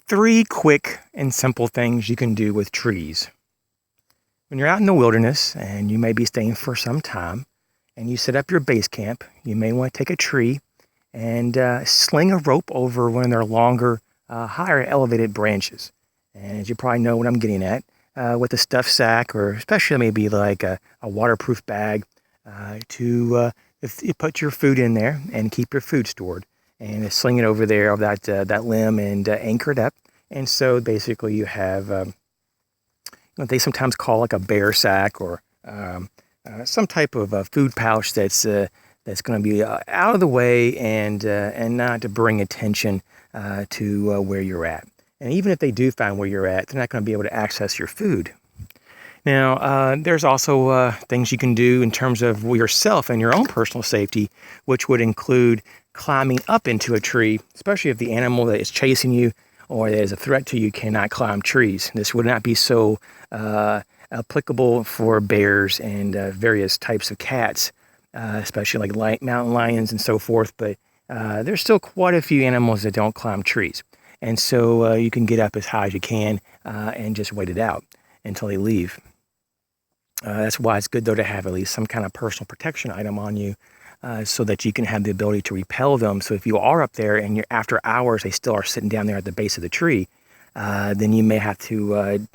Three quick and simple things you can do with trees. When you're out in the wilderness and you may be staying for some time and you set up your base camp, you may want to take a tree and sling a rope over one of their longer, higher elevated branches. And as you probably know what I'm getting at, with a stuffed sack or especially maybe like a waterproof bag to if you put your food in there and keep your food stored and sling it over there of that limb and anchor it up. And so basically you have what they sometimes call like a bear sack or some type of food pouch that's going to be out of the way and not to bring attention to where you're at. And even if they do find where you're at, they're not going to be able to access your food. Now, there's also things you can do in terms of yourself and your own personal safety, which would include climbing up into a tree, especially if the animal that is chasing you or that is a threat to you cannot climb trees. This would not be so applicable for bears and various types of cats, especially like mountain lions and so forth, but there's still quite a few animals that don't climb trees. And so you can get up as high as you can and just wait it out until they leave. That's why it's good, though, to have at least some kind of personal protection item on you so that you can have the ability to repel them. So if you are up there and you're after hours, they still are sitting down there at the base of the tree, then you may have to,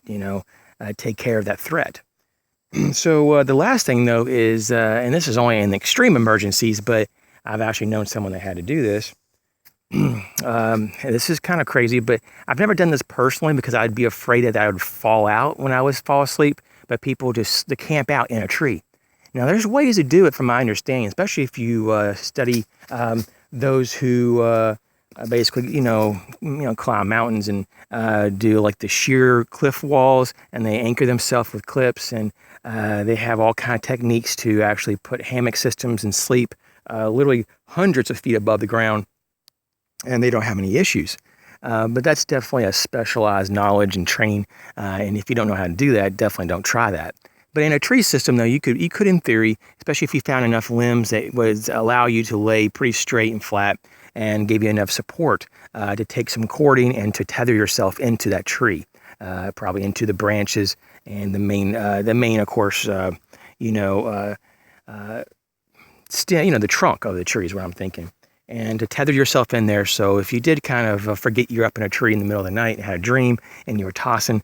take care of that threat. So the last thing, though, is, and this is only in extreme emergencies, but I've actually known someone that had to do this. This is kind of crazy, but I've never done this personally because I'd be afraid that I would fall out when I was fall asleep, but people just they camp out in a tree. Now, there's ways to do it from my understanding, especially if you study those who basically, climb mountains and do like the sheer cliff walls, and they anchor themselves with clips, and they have all kind of techniques to actually put hammock systems and sleep literally hundreds of feet above the ground, and they don't have any issues. But that's definitely a specialized knowledge and training, and if you don't know how to do that, definitely don't try that. But in a tree system, though, you could, in theory, especially if you found enough limbs that would allow you to lay pretty straight and flat and give you enough support to take some cording and to tether yourself into that tree, probably into the branches and the main, of course, the trunk of the tree is what I'm thinking. And to tether yourself in there, so if you did kind of forget you're up in a tree in the middle of the night and had a dream and you were tossing,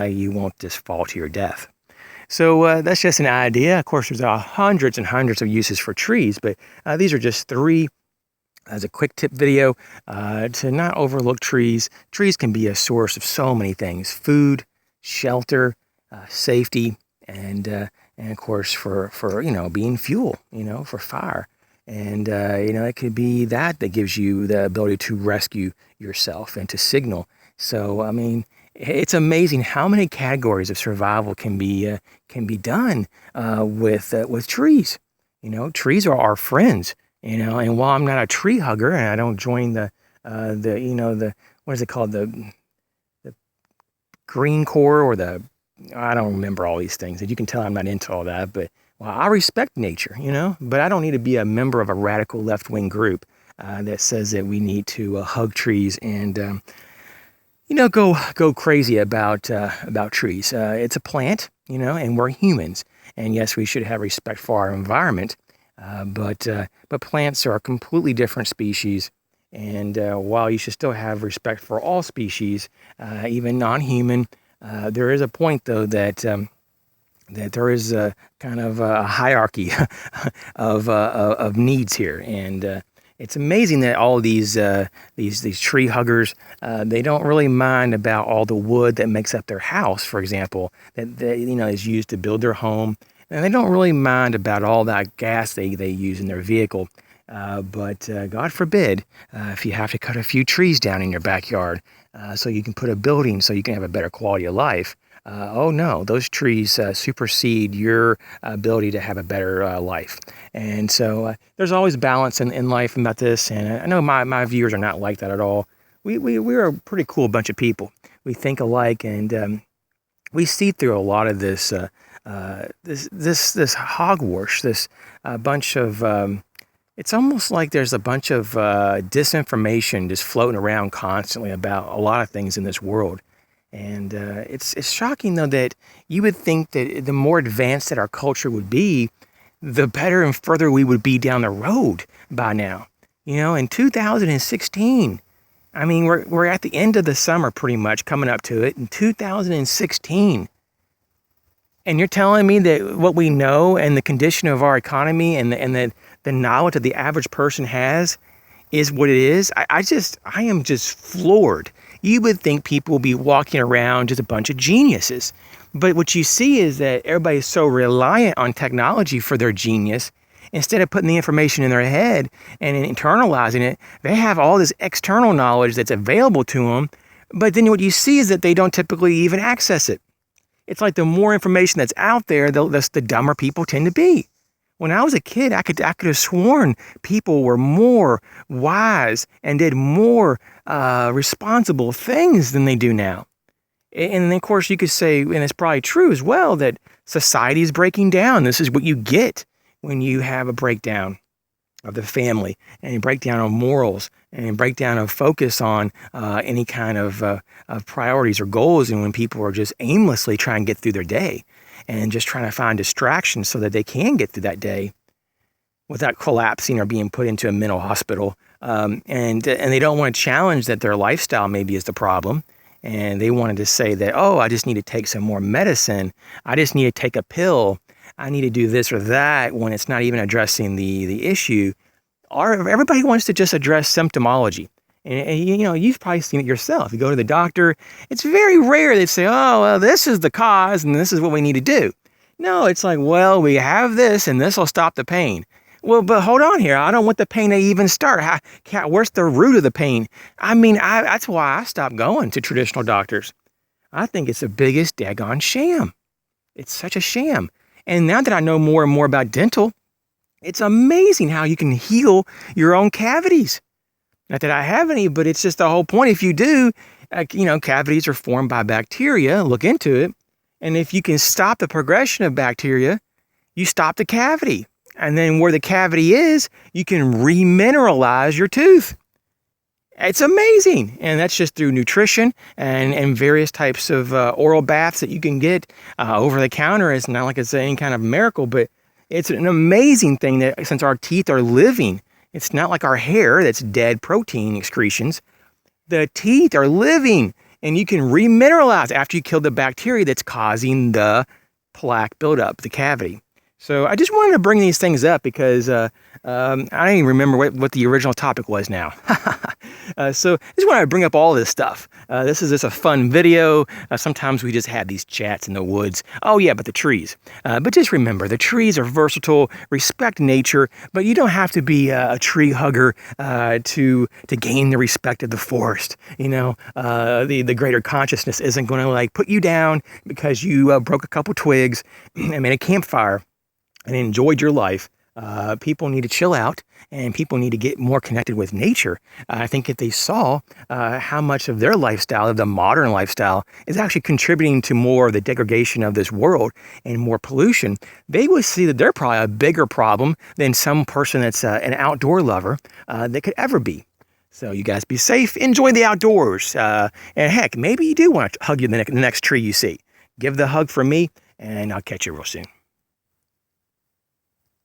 you won't just fall to your death. So that's just an idea. Of course, there's hundreds and hundreds of uses for trees, but these are just three as a quick tip video to not overlook trees. Trees can be a source of so many things: food, shelter, safety, and of course for being fuel, for fire. And, it could be that gives you the ability to rescue yourself and to signal. So, I mean, it's amazing how many categories of survival can be done with trees. Trees are our friends, and while I'm not a tree hugger and I don't join the what is it called? The Green Corps or I don't remember all these things. And you can tell I'm not into all that, but well, I respect nature, but I don't need to be a member of a radical left-wing group that says that we need to hug trees and, go crazy about trees. It's a plant, and we're humans. And yes, we should have respect for our environment, but plants are a completely different species. And while you should still have respect for all species, even non-human, there is a point, though, that there is a kind of a hierarchy of needs here, and it's amazing that all these tree huggers they don't really mind about all the wood that makes up their house, for example, that is used to build their home, and they don't really mind about all that gas they use in their vehicle. But God forbid if you have to cut a few trees down in your backyard so you can put a building so you can have a better quality of life. Oh no, those trees supersede your ability to have a better life. And so there's always balance in life about this, and I know my viewers are not like that at all. We're a pretty cool bunch of people. We think alike, and we see through a lot of this hogwash, this bunch of It's almost like there's a bunch of disinformation just floating around constantly about a lot of things in this world. And it's shocking, though, that you would think that the more advanced that our culture would be, the better and further we would be down the road by now. In 2016, I mean, we're at the end of the summer pretty much, coming up to it, in 2016. And you're telling me that what we know and the condition of our economy and the knowledge that the average person has is what it is? I am just floored. You would think people will be walking around just a bunch of geniuses. But what you see is that everybody's so reliant on technology for their genius. Instead of putting the information in their head and internalizing it, they have all this external knowledge that's available to them. But then what you see is that they don't typically even access it. It's like the more information that's out there, the dumber people tend to be. When I was a kid, I could have sworn people were more wise and did more responsible things than they do now. And then, of course, you could say, and it's probably true as well, that society is breaking down. This is what you get when you have a breakdown of the family and a breakdown of morals and a breakdown of focus on any kind of priorities or goals, and when people are just aimlessly trying to get through their day and just trying to find distractions so that they can get through that day without collapsing or being put into a mental hospital. And they don't want to challenge that their lifestyle maybe is the problem. And they wanted to say that, oh, I just need to take some more medicine. I just need to take a pill. I need to do this or that, when it's not even addressing the issue. Everybody wants to just address symptomology. And you've probably seen it yourself. You go to the doctor, it's very rare they say, oh, well, this is the cause and this is what we need to do. No, it's like, well, we have this and this will stop the pain. Well, but hold on here. I don't want the pain to even start. Where's the root of the pain? I mean, that's why I stopped going to traditional doctors. I think it's the biggest daggone sham. It's such a sham. And now that I know more and more about dental, it's amazing how you can heal your own cavities. Not that I have any, but it's just the whole point. If you do, cavities are formed by bacteria. Look into it. And if you can stop the progression of bacteria, you stop the cavity. And then where the cavity is, you can remineralize your tooth. It's amazing. And that's just through nutrition and various types of oral baths that you can get over the counter. It's not like it's any kind of miracle, but it's an amazing thing that since our teeth are living, it's not like our hair that's dead protein excretions. The teeth are living, and you can remineralize after you kill the bacteria that's causing the plaque buildup, the cavity. So I just wanted to bring these things up because I don't even remember what the original topic was now. So I just wanted to bring up all this stuff. This is just a fun video. Sometimes we just have these chats in the woods. Oh yeah, but the trees. But just remember, the trees are versatile. Respect nature, but you don't have to be a tree hugger to gain the respect of the forest. The greater consciousness isn't going to put you down because you broke a couple twigs and made a campfire and enjoyed your life. People need to chill out, and people need to get more connected with nature. I think if they saw how much of their lifestyle, of the modern lifestyle, is actually contributing to more of the degradation of this world and more pollution, they would see that they're probably a bigger problem than some person that's an outdoor lover that could ever be. So you guys be safe, enjoy the outdoors, and heck, maybe you do want to hug the next tree you see. Give the hug from me, and I'll catch you real soon.